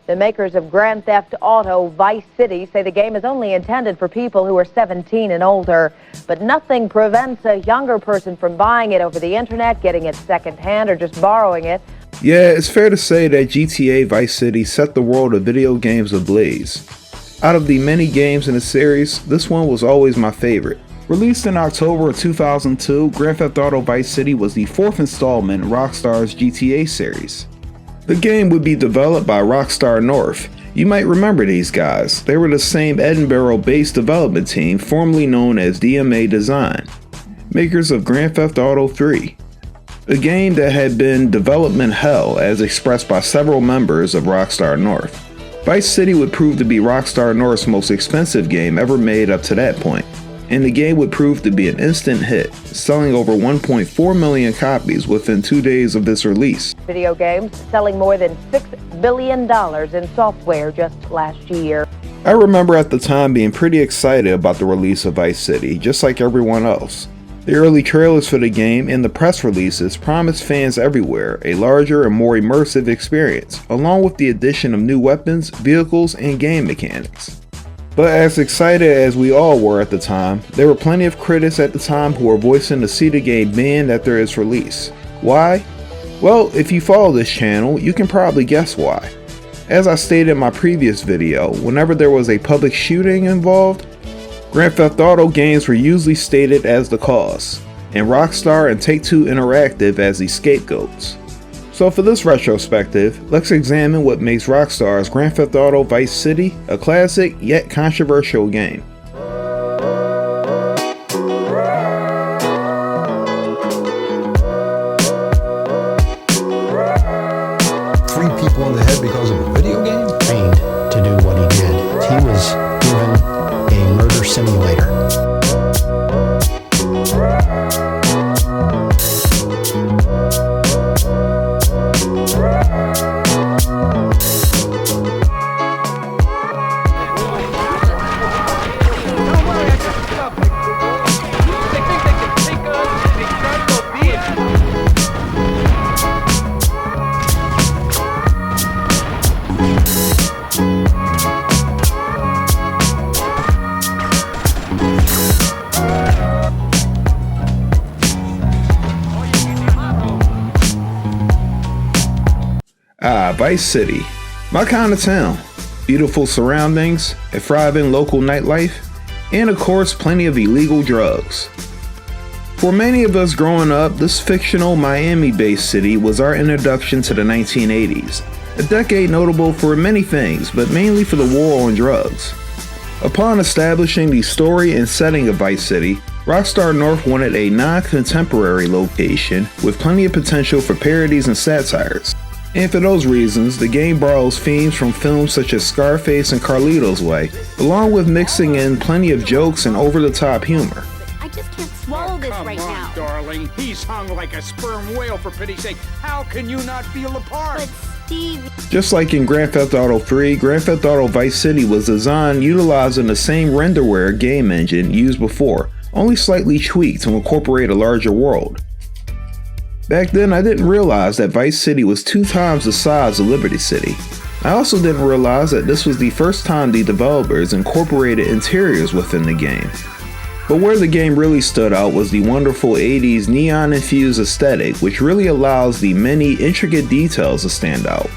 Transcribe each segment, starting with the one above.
The makers of Grand Theft Auto Vice City say the game is only intended for people who are 17 and older, but nothing prevents a younger person from buying it over the internet, getting it secondhand, or just borrowing it. Yeah, it's fair to say that GTA Vice City set the world of video games ablaze. Out of the many games in the series, this one was always my favorite. Released in October of 2002, Grand Theft Auto Vice City was the fourth installment in Rockstar's GTA series. The game would be developed by Rockstar North. You might remember these guys. They were the same Edinburgh-based development team formerly known as DMA Design, makers of Grand Theft Auto 3. A game that had been development hell as expressed by several members of Rockstar North. Vice City would prove to be Rockstar North's most expensive game ever made up to that point, and the game would prove to be an instant hit, selling over 1.4 million copies within 2 days of its release. Video games selling more than $6 billion in software just last year. I remember at the time being pretty excited about the release of Vice City, just like everyone else. The early trailers for the game and the press releases promised fans everywhere a larger and more immersive experience, along with the addition of new weapons, vehicles, and game mechanics. But as excited as we all were at the time, there were plenty of critics at the time who were voicing to see the game banned after its release. Why? Well, if you follow this channel, you can probably guess why. As I stated in my previous video, whenever there was a public shooting involved, Grand Theft Auto games were usually stated as the cause, and Rockstar and Take-Two Interactive as the scapegoats. So for this retrospective, let's examine what makes Rockstar's Grand Theft Auto Vice City a classic yet controversial game. Three people in the head because of a video game? Trained to do what he did. He was given a murder simulator. Vice City. My kind of town. Beautiful surroundings, a thriving local nightlife, and of course plenty of illegal drugs. For many of us growing up, this fictional Miami-based city was our introduction to the 1980s, a decade notable for many things, but mainly for the war on drugs. Upon establishing the story and setting of Vice City, Rockstar North wanted a non-contemporary location with plenty of potential for parodies and satires. And for those reasons, the game borrows themes from films such as Scarface and Carlito's Way, along with mixing in plenty of jokes and over-the-top humor. I just can't swallow this right now. Come on, darling. He's hung like a sperm whale, for pity's sake. How can you not feel a part? But Steve... Just like in Grand Theft Auto 3, Grand Theft Auto Vice City was designed utilizing the same renderware game engine used before, only slightly tweaked to incorporate a larger world. Back then, I didn't realize that Vice City was 2 times the size of Liberty City. I also didn't realize that this was the first time the developers incorporated interiors within the game. But where the game really stood out was the wonderful 80s neon-infused aesthetic, which really allows the many intricate details to stand out.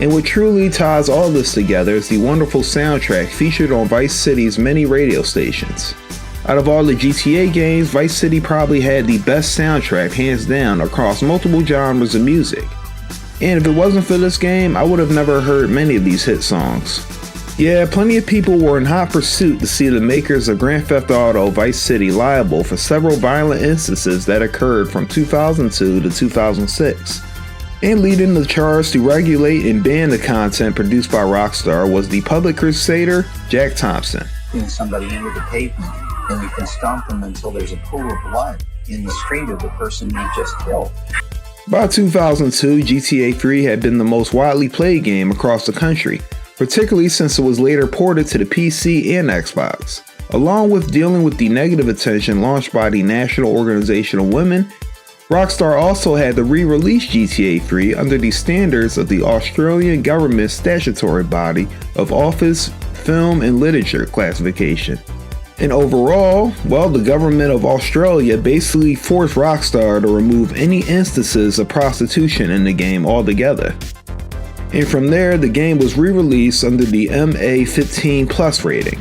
And what truly ties all this together is the wonderful soundtrack featured on Vice City's many radio stations. Out of all the GTA games, Vice City probably had the best soundtrack hands down across multiple genres of music. And if it wasn't for this game, I would have never heard many of these hit songs. Yeah, plenty of people were in hot pursuit to see the makers of Grand Theft Auto Vice City liable for several violent instances that occurred from 2002 to 2006. And leading the charge to regulate and ban the content produced by Rockstar was the public crusader, Jack Thompson. Somebody into the pavement, and you can stomp them until there's a pool of blood in the street of the person you just killed. By 2002, GTA 3 had been the most widely played game across the country, particularly since it was later ported to the PC and Xbox, along with dealing with the negative attention launched by the National Organization of Women Rockstar also had to re-release GTA 3 under the standards of the Australian government statutory body of Office, Film and Literature classification. And overall, well, the government of Australia basically forced Rockstar to remove any instances of prostitution in the game altogether. And from there, the game was re-released under the MA15 Plus rating.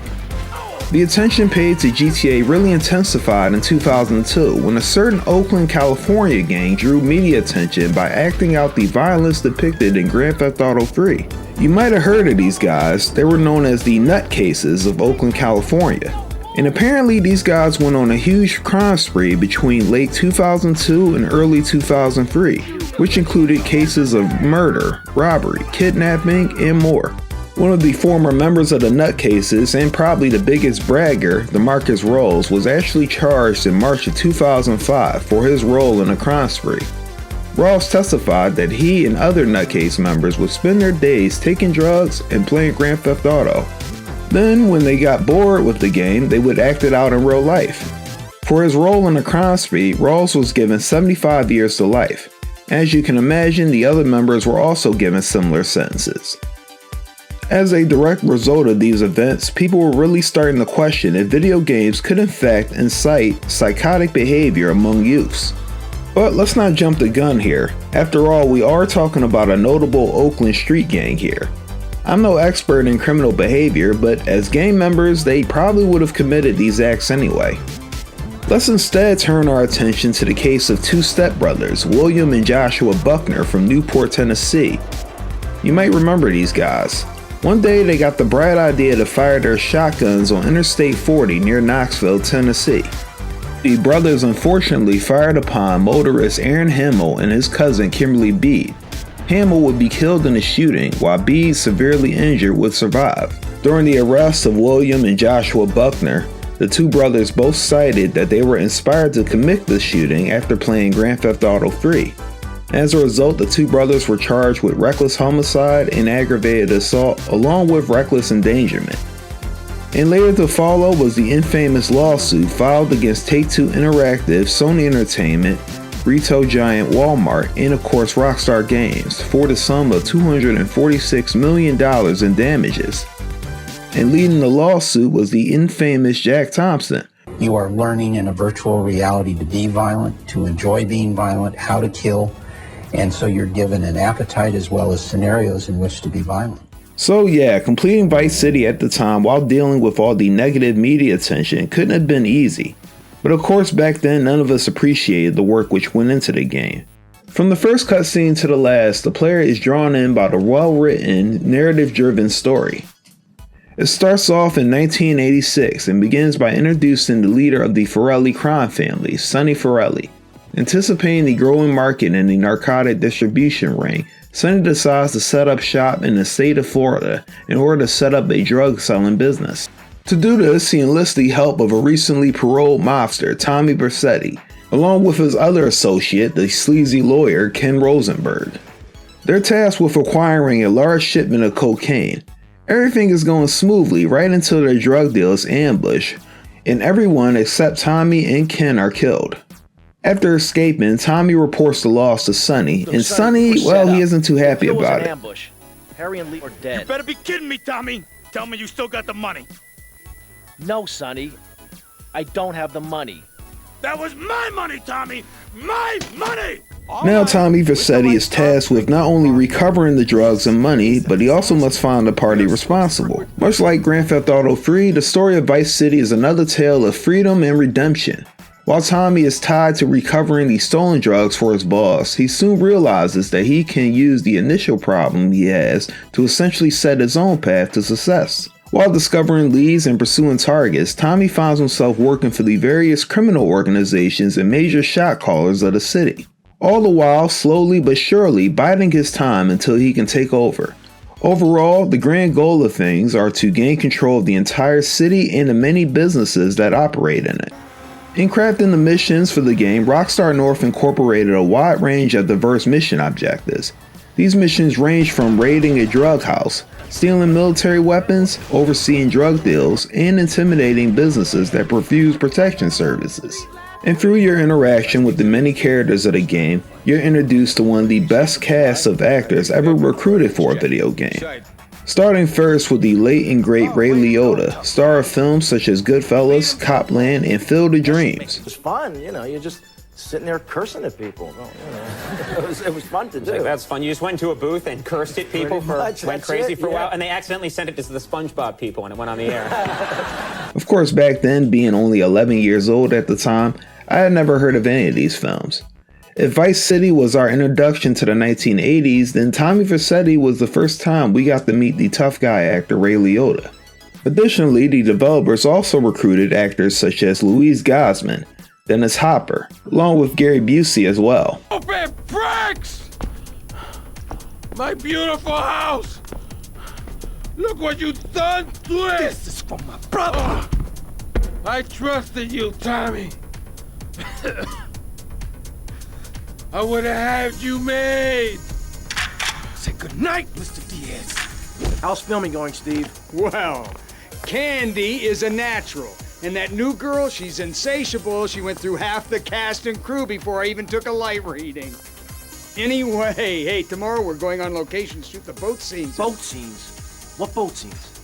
The attention paid to GTA really intensified in 2002 when a certain Oakland, California gang drew media attention by acting out the violence depicted in Grand Theft Auto 3. You might have heard of these guys. They were known as the Nutcases of Oakland, California. And apparently these guys went on a huge crime spree between late 2002 and early 2003, which included cases of murder, robbery, kidnapping, and more. One of the former members of the Nutcases, and probably the biggest bragger, DeMarcus Rose, was actually charged in March of 2005 for his role in a crime spree. Ross testified that he and other Nutcase members would spend their days taking drugs and playing Grand Theft Auto. Then, when they got bored with the game, they would act it out in real life. For his role in the crime spree, Ross was given 75 years to life. As you can imagine, the other members were also given similar sentences. As a direct result of these events, people were really starting to question if video games could in fact incite psychotic behavior among youths. But let's not jump the gun here. After all, we are talking about a notable Oakland street gang here. I'm no expert in criminal behavior, but as gang members, they probably would have committed these acts anyway. Let's instead turn our attention to the case of two stepbrothers, William and Joshua Buckner from Newport, Tennessee. You might remember these guys. One day they got the bright idea to fire their shotguns on Interstate 40 near Knoxville, Tennessee. The brothers unfortunately fired upon motorist Aaron Hamill and his cousin Kimberly Bede. Hamill would be killed in the shooting, while Bede, severely injured, would survive. During the arrest of William and Joshua Buckner, the two brothers both cited that they were inspired to commit the shooting after playing Grand Theft Auto 3. As a result, the two brothers were charged with reckless homicide and aggravated assault, along with reckless endangerment. And later to follow was the infamous lawsuit filed against Take-Two Interactive, Sony Entertainment, retail giant Walmart, and of course Rockstar Games for the sum of $246 million in damages. And leading the lawsuit was the infamous Jack Thompson. You are learning in a virtual reality to be violent, to enjoy being violent, how to kill, and so you're given an appetite as well as scenarios in which to be violent. So yeah, completing Vice City at the time while dealing with all the negative media attention couldn't have been easy. But of course back then none of us appreciated the work which went into the game. From the first cutscene to the last, the player is drawn in by the well-written, narrative-driven story. It starts off in 1986 and begins by introducing the leader of the Forelli crime family, Sonny Forelli. Anticipating the growing market in the narcotic distribution ring, Sonny decides to set up shop in the state of Florida in order to set up a drug-selling business. To do this, he enlists the help of a recently paroled mobster, Tommy Vercetti, along with his other associate, the sleazy lawyer, Ken Rosenberg. They're tasked with acquiring a large shipment of cocaine. Everything is going smoothly right until their drug deal is ambushed, and everyone except Tommy and Ken are killed. After escaping, Tommy reports the loss to Sonny, and Sonny, well, he isn't too happy about it. Ambush. Harry and Lee are dead. You better be kidding me, Tommy! Tell me you still got the money. No, Sonny. I don't have the money. That was my money, Tommy! My money! Now Tommy Vercetti is tasked with not only recovering the drugs and money, but he also must find the party responsible. Much like Grand Theft Auto 3, the story of Vice City is another tale of freedom and redemption. While Tommy is tied to recovering the stolen drugs for his boss, he soon realizes that he can use the initial problem he has to essentially set his own path to success. While discovering leads and pursuing targets, Tommy finds himself working for the various criminal organizations and major shot callers of the city. All the while, slowly but surely biding his time until he can take over. Overall, the grand goal of things are to gain control of the entire city and the many businesses that operate in it. In crafting the missions for the game, Rockstar North incorporated a wide range of diverse mission objectives. These missions range from raiding a drug house, stealing military weapons, overseeing drug deals, and intimidating businesses that refuse protection services. And through your interaction with the many characters of the game, you're introduced to one of the best casts of actors ever recruited for a video game. Starting first with the late and great Ray Liotta, star of films such as Goodfellas, Copland, and Field of Dreams. It was fun, you're just sitting there cursing at people. It was fun to do. Like, that's fun. You just went into a booth and cursed at people went crazy for a while, and they accidentally sent it to the SpongeBob people when it went on the air. Of course, back then, being only 11 years old at the time, I had never heard of any of these films. If Vice City was our introduction to the 1980s, then Tommy Vercetti was the first time we got to meet the tough guy actor Ray Liotta. Additionally, the developers also recruited actors such as Louise Gosman, Dennis Hopper, along with Gary Busey as well. Open bricks! My beautiful house! Look what you've done to it! This is for my brother! I trusted you, Tommy. I would have had you made. Say goodnight, Mr. Diaz. How's filming going, Steve? Well, Candy is a natural. And that new girl, she's insatiable. She went through half the cast and crew before I even took a light reading. Anyway, hey, tomorrow we're going on location to shoot the boat scenes. Boat scenes? What boat scenes?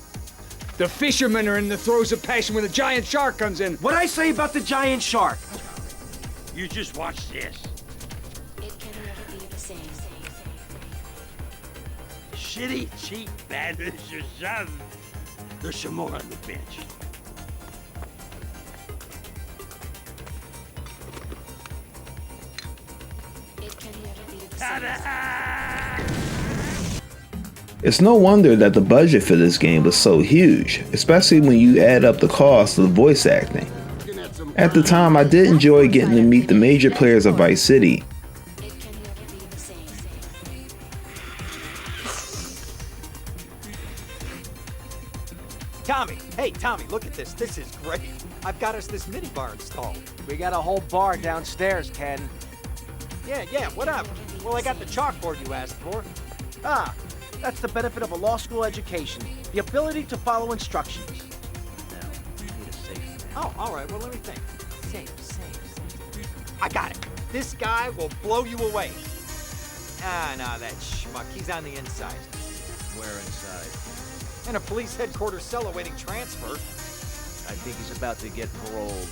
The fishermen are in the throes of passion when the giant shark comes in. What'd I say about the giant shark? You just watch this. It can never be the same. Shitty, cheap, bad is your son. There's some more on the bench. It can never be the same. It's no wonder that the budget for this game was so huge, especially when you add up the cost of the voice acting. At the time, I did enjoy getting to meet the major players of Vice City. It can never be the same. Tommy, hey Tommy, look at this. This is great. I've got us this mini bar installed. We got a whole bar downstairs, Ken. Yeah, whatever. Well, I got the chalkboard you asked for. Ah, that's the benefit of a law school education. The ability to follow instructions. Now, you need a safe. Oh, all right. Well, let me think. Safe. I got it. This guy will blow you away. Nah, that schmuck. He's on the inside. Where inside? In a police headquarters cell awaiting transfer. I think he's about to get paroled.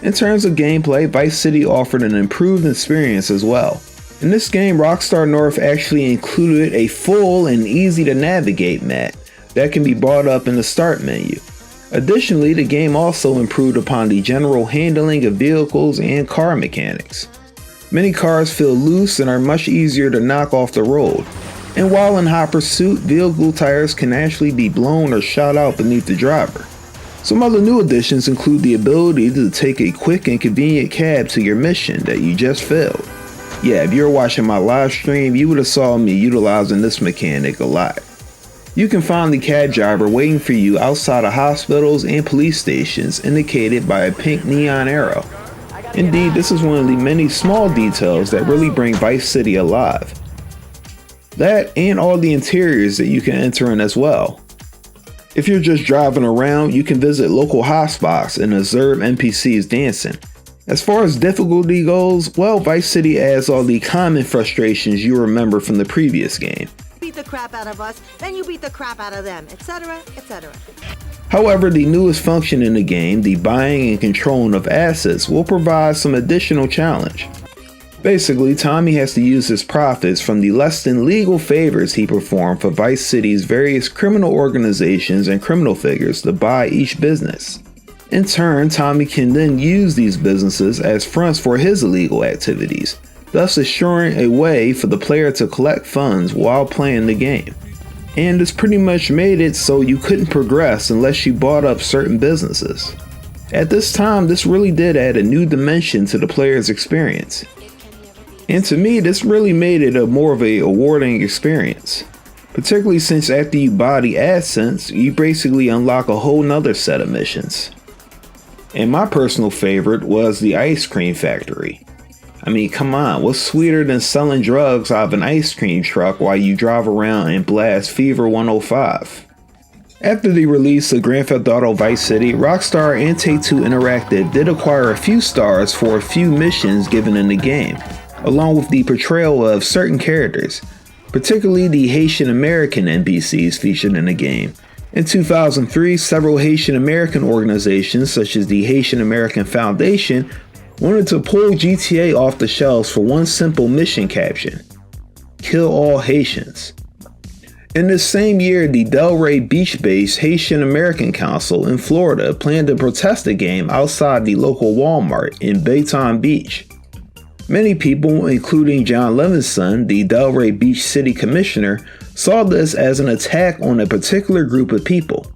In terms of gameplay, Vice City offered an improved experience as well. In this game, Rockstar North actually included a full and easy to navigate map that can be brought up in the start menu. Additionally, the game also improved upon the general handling of vehicles and car mechanics. Many cars feel loose and are much easier to knock off the road. And while in hot pursuit, vehicle tires can actually be blown or shot out beneath the driver. Some other new additions include the ability to take a quick and convenient cab to your mission that you just failed. Yeah, if you were watching my live stream, you would have saw me utilizing this mechanic a lot. You can find the cab driver waiting for you outside of hospitals and police stations indicated by a pink neon arrow. Indeed, this is one of the many small details that really bring Vice City alive. That and all the interiors that you can enter in as well. If you're just driving around, you can visit local hotspots and observe NPCs dancing. As far as difficulty goes, well, Vice City adds all the common frustrations you remember from the previous game. Beat the crap out of us, then you beat the crap out of them, etc., etc. However, the newest function in the game, the buying and controlling of assets, will provide some additional challenge. Basically, Tommy has to use his profits from the less than legal favors he performed for Vice City's various criminal organizations and criminal figures to buy each business. In turn, Tommy can then use these businesses as fronts for his illegal activities, thus assuring a way for the player to collect funds while playing the game. And this pretty much made it so you couldn't progress unless you bought up certain businesses. At this time, this really did add a new dimension to the player's experience. And to me, this really made it a more of a rewarding experience. Particularly since after you buy the AdSense, you basically unlock a whole nother set of missions. And my personal favorite was the ice cream factory. I mean, come on, what's sweeter than selling drugs out of an ice cream truck while you drive around and blast Fever 105? After the release of Grand Theft Auto Vice City, Rockstar and Take-Two Interactive did acquire a few stars for a few missions given in the game, along with the portrayal of certain characters, particularly the Haitian American NPCs featured in the game. In 2003, several Haitian American organizations such as the Haitian American Foundation wanted to pull GTA off the shelves for one simple mission caption: kill all Haitians. In this same year, the Delray Beach-based Haitian American Council in Florida planned to protest the game outside the local Walmart in Baytown Beach. Many people, including John Levinson, the Delray Beach City Commissioner, saw this as an attack on a particular group of people.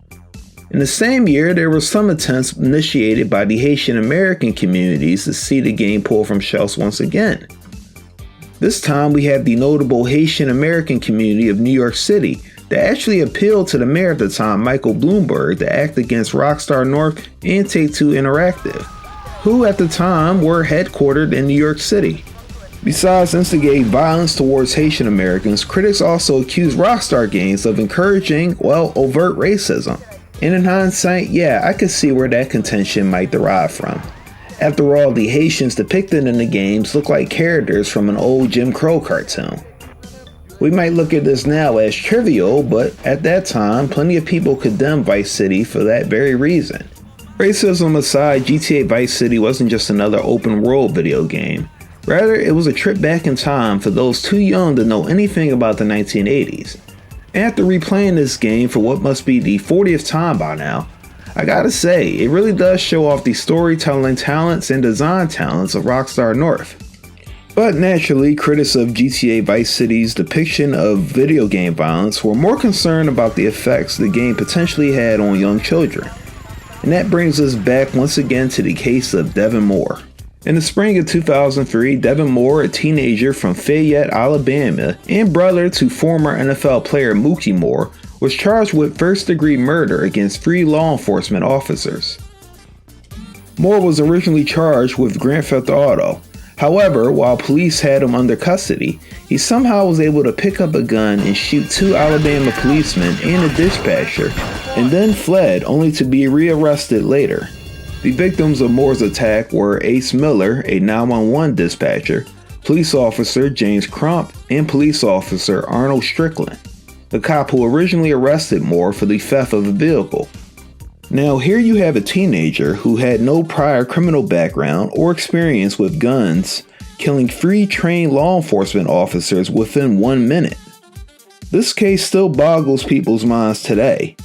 In the same year, there were some attempts initiated by the Haitian American communities to see the game pulled from shelves once again. This time we have the notable Haitian American community of New York City that actually appealed to the mayor at the time, Michael Bloomberg, to act against Rockstar North and Take-Two Interactive, who at the time were headquartered in New York City. Besides instigating violence towards Haitian Americans, critics also accused Rockstar Games of encouraging, overt racism. And in hindsight, yeah, I could see where that contention might derive from. After all, the Haitians depicted in the games look like characters from an old Jim Crow cartoon. We might look at this now as trivial, but at that time, plenty of people condemned Vice City for that very reason. Racism aside, GTA Vice City wasn't just another open world video game. Rather, it was a trip back in time for those too young to know anything about the 1980s. After replaying this game for what must be the 40th time by now, I gotta say, it really does show off the storytelling talents and design talents of Rockstar North. But naturally, critics of GTA Vice City's depiction of video game violence were more concerned about the effects the game potentially had on young children. And that brings us back once again to the case of Devin Moore. In the spring of 2003, Devin Moore, a teenager from Fayette, Alabama, and brother to former NFL player Mookie Moore, was charged with first-degree murder against 3 law enforcement officers. Moore was originally charged with Grand Theft Auto. However, while police had him under custody, he somehow was able to pick up a gun and shoot 2 Alabama policemen and a dispatcher, and then fled only to be rearrested later. The victims of Moore's attack were Ace Miller, a 911 dispatcher, police officer James Crump, and police officer Arnold Strickland, the cop who originally arrested Moore for the theft of a vehicle. Now here you have a teenager who had no prior criminal background or experience with guns, killing 3 trained law enforcement officers within 1 minute. This case still boggles people's minds today,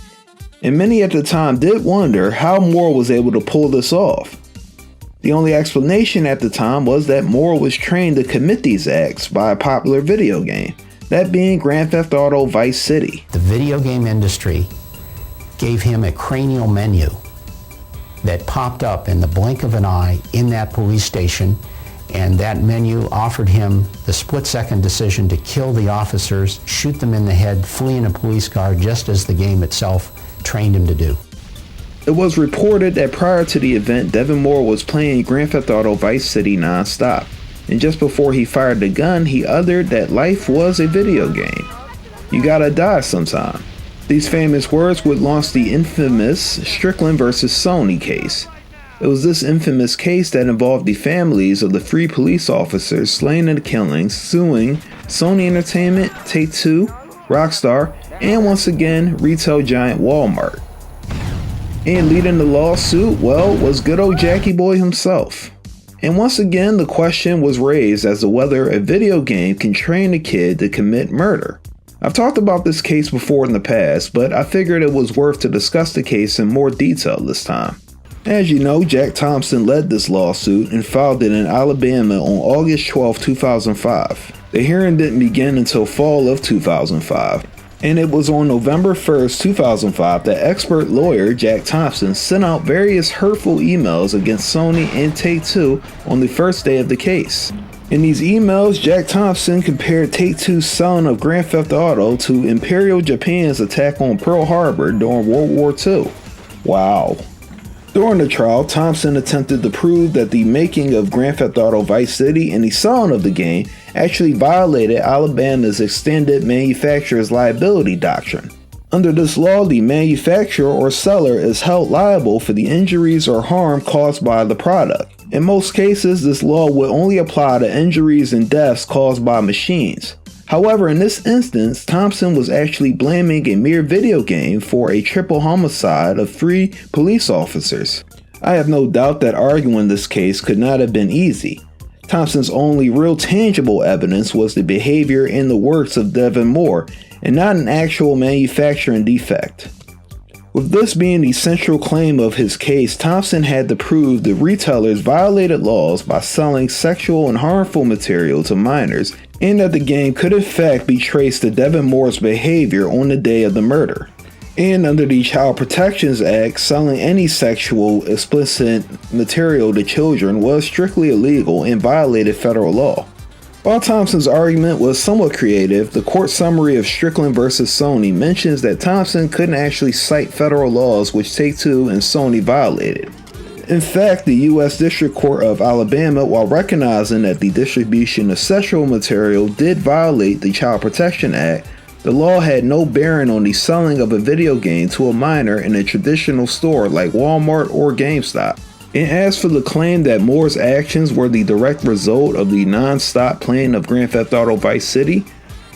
and many at the time did wonder how Moore was able to pull this off. The only explanation at the time was that Moore was trained to commit these acts by a popular video game, that being Grand Theft Auto Vice City. The video game industry gave him a cranial menu that popped up in the blink of an eye in that police station, and that menu offered him the split-second decision to kill the officers, shoot them in the head, flee in a police car, just as the game itself trained him to do. It was reported that prior to the event, Devin Moore was playing Grand Theft Auto Vice City non-stop, and just before he fired the gun, he uttered that life was a video game. You gotta die sometime. These famous words would launch the infamous Strickland vs. Sony case. It was this infamous case that involved the families of the 3 police officers slain in the killings, suing Sony Entertainment, Take-Two, Rockstar, and once again, retail giant Walmart. And leading the lawsuit, was good old Jackie Boy himself. And once again, the question was raised as to whether a video game can train a kid to commit murder. I've talked about this case before in the past, but I figured it was worth to discuss the case in more detail this time. As you know, Jack Thompson led this lawsuit and filed it in Alabama on August 12, 2005. The hearing didn't begin until fall of 2005. And it was on November 1st, 2005 that expert lawyer Jack Thompson sent out various hurtful emails against Sony and Take-Two on the first day of the case. In these emails, Jack Thompson compared Take-Two's selling of Grand Theft Auto to Imperial Japan's attack on Pearl Harbor during World War II. Wow. During the trial, Thompson attempted to prove that the making of Grand Theft Auto Vice City and the selling of the game actually violated Alabama's extended manufacturer's liability doctrine. Under this law, the manufacturer or seller is held liable for the injuries or harm caused by the product. In most cases, this law would only apply to injuries and deaths caused by machines. However, in this instance, Thompson was actually blaming a mere video game for a triple homicide of 3 police officers. I have no doubt that arguing this case could not have been easy. Thompson's only real tangible evidence was the behavior and the works of Devin Moore, and not an actual manufacturing defect. With this being the central claim of his case, Thompson had to prove the retailers violated laws by selling sexual and harmful material to minors, and that the game could in fact be traced to Devin Moore's behavior on the day of the murder. And under the Child Protections Act, selling any sexual explicit material to children was strictly illegal and violated federal law. While Thompson's argument was somewhat creative, the court summary of Strickland v. Sony mentions that Thompson couldn't actually cite federal laws which Take-Two and Sony violated. In fact, the U.S. District Court of Alabama, while recognizing that the distribution of sexual material did violate the Child Protection Act, the law had no bearing on the selling of a video game to a minor in a traditional store like Walmart or GameStop. And as for the claim that Moore's actions were the direct result of the non-stop playing of Grand Theft Auto Vice City,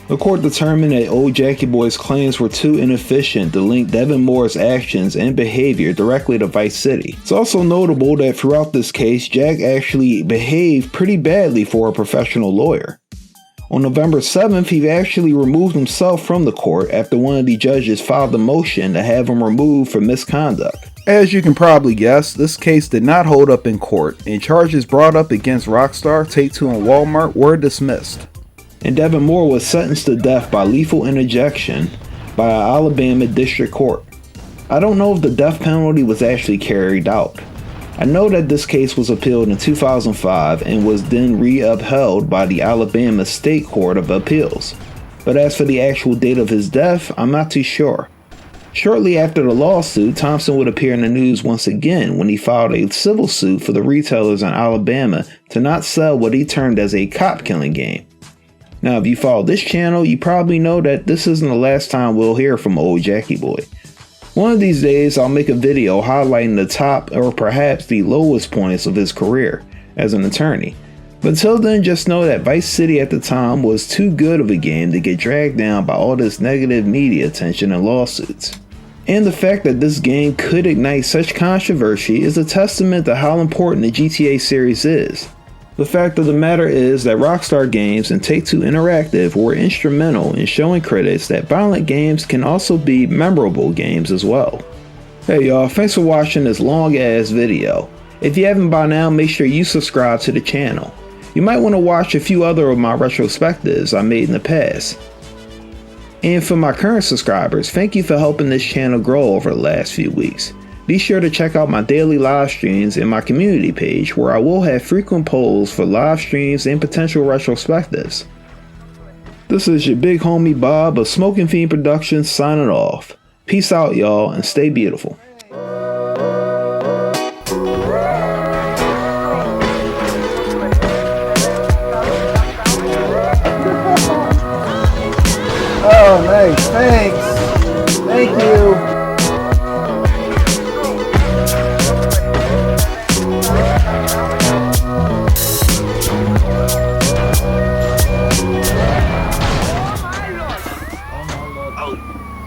the court determined that Old Jackie Boy's claims were too inefficient to link Devin Moore's actions and behavior directly to Vice City. It's also notable that throughout this case, Jack actually behaved pretty badly for a professional lawyer. On November 7th, he actually removed himself from the court after one of the judges filed a motion to have him removed for misconduct. As you can probably guess, this case did not hold up in court, and charges brought up against Rockstar, Take-Two, and Walmart were dismissed. And Devin Moore was sentenced to death by lethal injection by an Alabama district court. I don't know if the death penalty was actually carried out. I know that this case was appealed in 2005 and was then re-upheld by the Alabama State Court of Appeals. But as for the actual date of his death, I'm not too sure. Shortly after the lawsuit, Thompson would appear in the news once again when he filed a civil suit for the retailers in Alabama to not sell what he termed as a cop-killing game. Now, if you follow this channel, you probably know that this isn't the last time we'll hear from Old Jackie Boy. One of these days, I'll make a video highlighting the top or perhaps the lowest points of his career as an attorney. But until then, just know that Vice City at the time was too good of a game to get dragged down by all this negative media attention and lawsuits. And the fact that this game could ignite such controversy is a testament to how important the GTA series is. The fact of the matter is that Rockstar Games and Take-Two Interactive were instrumental in showing critics that violent games can also be memorable games as well. Hey y'all, thanks for watching this long ass video. If you haven't by now, make sure you subscribe to the channel. You might want to watch a few other of my retrospectives I made in the past. And for my current subscribers, thank you for helping this channel grow over the last few weeks. Be sure to check out my daily live streams and my community page where I will have frequent polls for live streams and potential retrospectives. This is your big homie Bob of Smoking Fiend Productions signing off. Peace out y'all and stay beautiful.